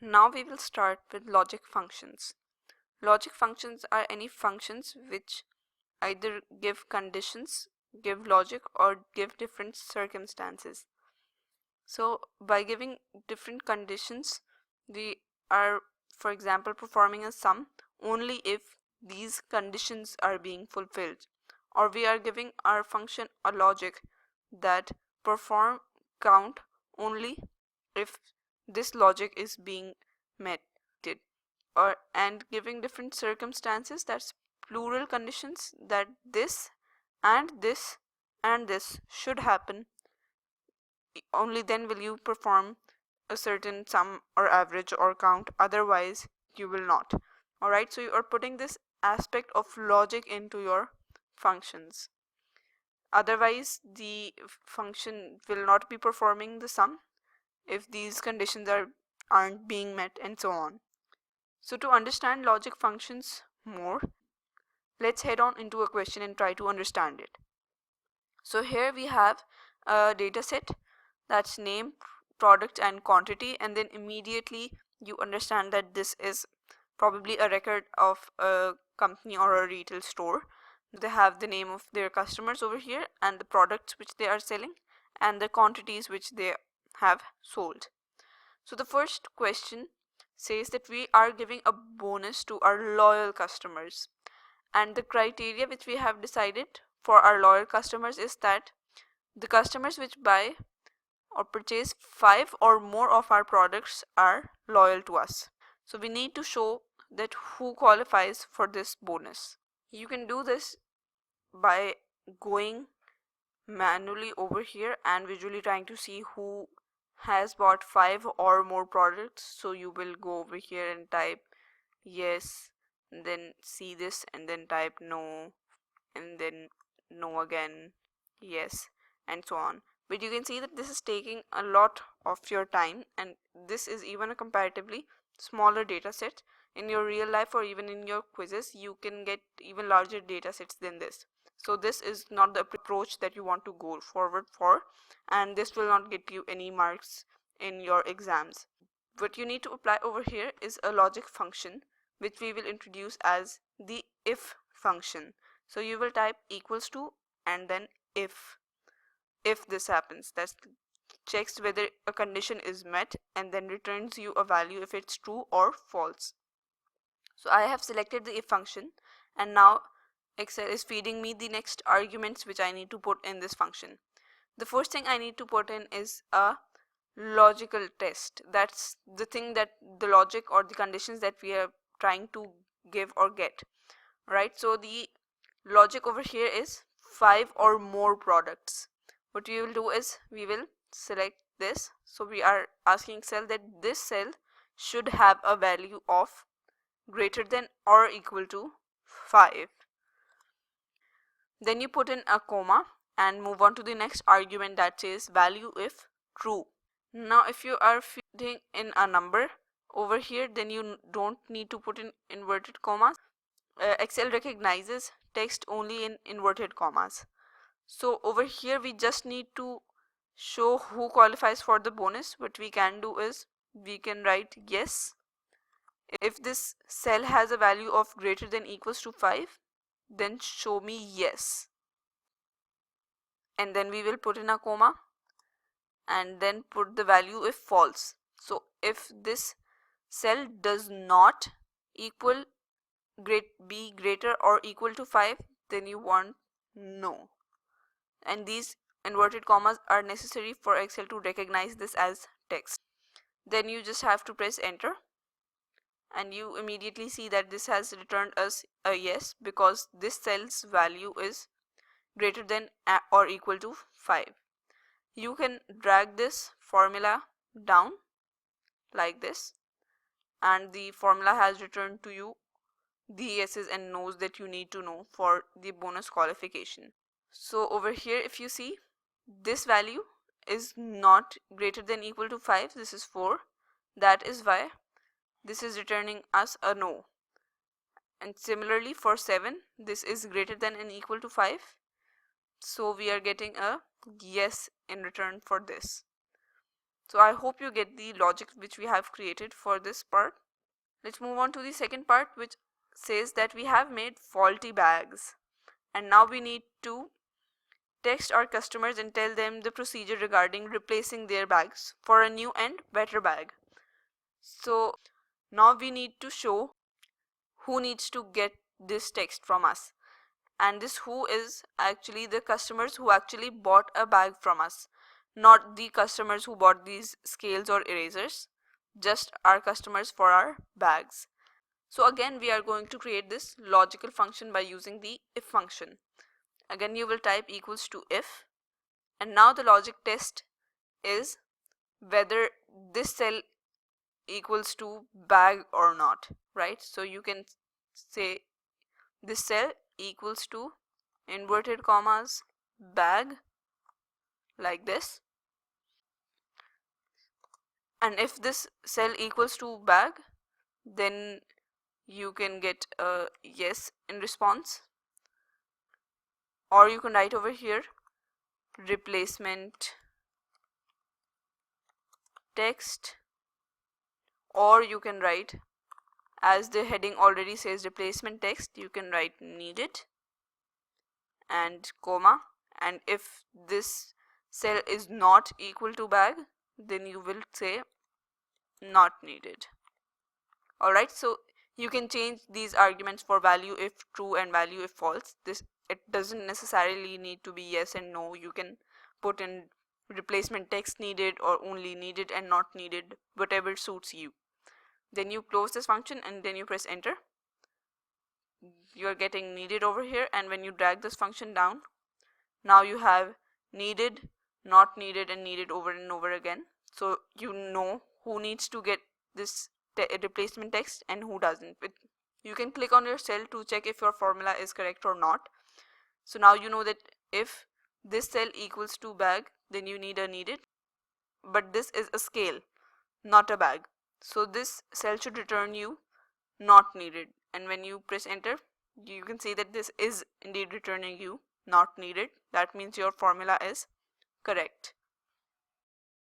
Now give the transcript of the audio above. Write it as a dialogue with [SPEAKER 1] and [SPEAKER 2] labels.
[SPEAKER 1] Now we will start with logic functions. Logic functions are any functions which either give conditions, give logic, or give different circumstances. So by giving different conditions, we are, for example, performing a sum only if these conditions are being fulfilled, or we are giving our function a logic that perform count only if this logic is being met, or and giving different circumstances, that's plural conditions, that this and this and this should happen, only then will you perform a certain sum or average or count, otherwise you will not. Alright, so you are putting this aspect of logic into your functions, otherwise the function will not be performing the sum if these conditions aren't being met, and so on. So to understand logic functions more, let's head on into a question and try to understand it. So here we have a data set that's name, product, and quantity, and then immediately you understand that this is probably a record of a company or a retail store. They have the name of their customers over here and the products which they are selling and the quantities which they have sold. So the first question says that we are giving a bonus to our loyal customers, and the criteria which we have decided for our loyal customers is that the customers which buy or purchase 5 or more of our products are loyal to us. So we need to show that who qualifies for this bonus. You can do this by going manually over here and visually trying to see who has bought 5 or more products. So you will go over here and type yes, and then see this, and then type no, and then no again, yes, and so on. But you can see that this is taking a lot of your time, and this is even a comparatively smaller data set. In your real life or even in your quizzes, you can get even larger data sets than this. So this is not the approach that you want to go forward for, and this will not get you any marks in your exams. What you need to apply over here is a logic function which we will introduce as the if function. So you will type equals to and then if this happens, that checks whether a condition is met and then returns you a value if it's true or false. So I have selected the if function, and now Excel is feeding me the next arguments which I need to put in this function. The first thing I need to put in is a logical test. That's the thing, that the logic or the conditions that we are trying to give or get, right? So the logic over here is 5 or more products. What we will do is we will select this. So we are asking Excel that this cell should have a value of greater than or equal to 5. Then you put in a comma and move on to the next argument that says value if true. Now if you are feeding in a number over here, then you don't need to put in inverted commas. Excel recognizes text only in inverted commas. So over here we just need to show who qualifies for the bonus. What we can do is we can write yes. If this cell has a value of greater than equals to 5, then show me yes. And then we will put in a comma and then put the value if false. So if this cell does not equal be greater or equal to 5, then you want no. And these inverted commas are necessary for Excel to recognize this as text. Then you just have to press enter, and you immediately see that this has returned us a yes, because this cell's value is greater than or equal to 5. You can drag this formula down like this, and the formula has returned to you the yeses and nos that you need to know for the bonus qualification. So over here, if you see, this value is not greater than equal to 5, this is 4. That is why this is returning us a no. And similarly for 7, this is greater than and equal to 5, so we are getting a yes in return for this. So I hope you get the logic which we have created for this part. Let's move on to the second part, which says that we have made faulty bags, and now we need to text our customers and tell them the procedure regarding replacing their bags for a new and better bag. So now we need to show who needs to get this text from us, and this who is actually the customers who actually bought a bag from us, not the customers who bought these scales or erasers, just our customers for our bags. So again, we are going to create this logical function by using the if function. Again, you will type equals to if, and now the logic test is whether this cell equals to bag or not, right? So you can say this cell equals to inverted commas bag, like this, and if this cell equals to bag, then you can get a yes in response, or you can write over here replacement text, or you can write, as the heading already says replacement text, you can write needed and comma, and if this cell is not equal to bag, then you will say not needed. Alright, so you can change these arguments for value if true and value if false. This, it doesn't necessarily need to be yes and no. You can put in replacement text needed or only needed and not needed, whatever suits you. Then you close this function and then you press enter. You are getting needed over here, and when you drag this function down, now you have needed, not needed, and needed over and over again. So you know who needs to get this replacement text and who doesn't. You can click on your cell to check if your formula is correct or not. So now you know that if this cell equals to bag, then you need a needed, but this is a scale, not a bag. So this cell should return you not needed, and when you press enter, you can see that this is indeed returning you not needed. That means your formula is correct.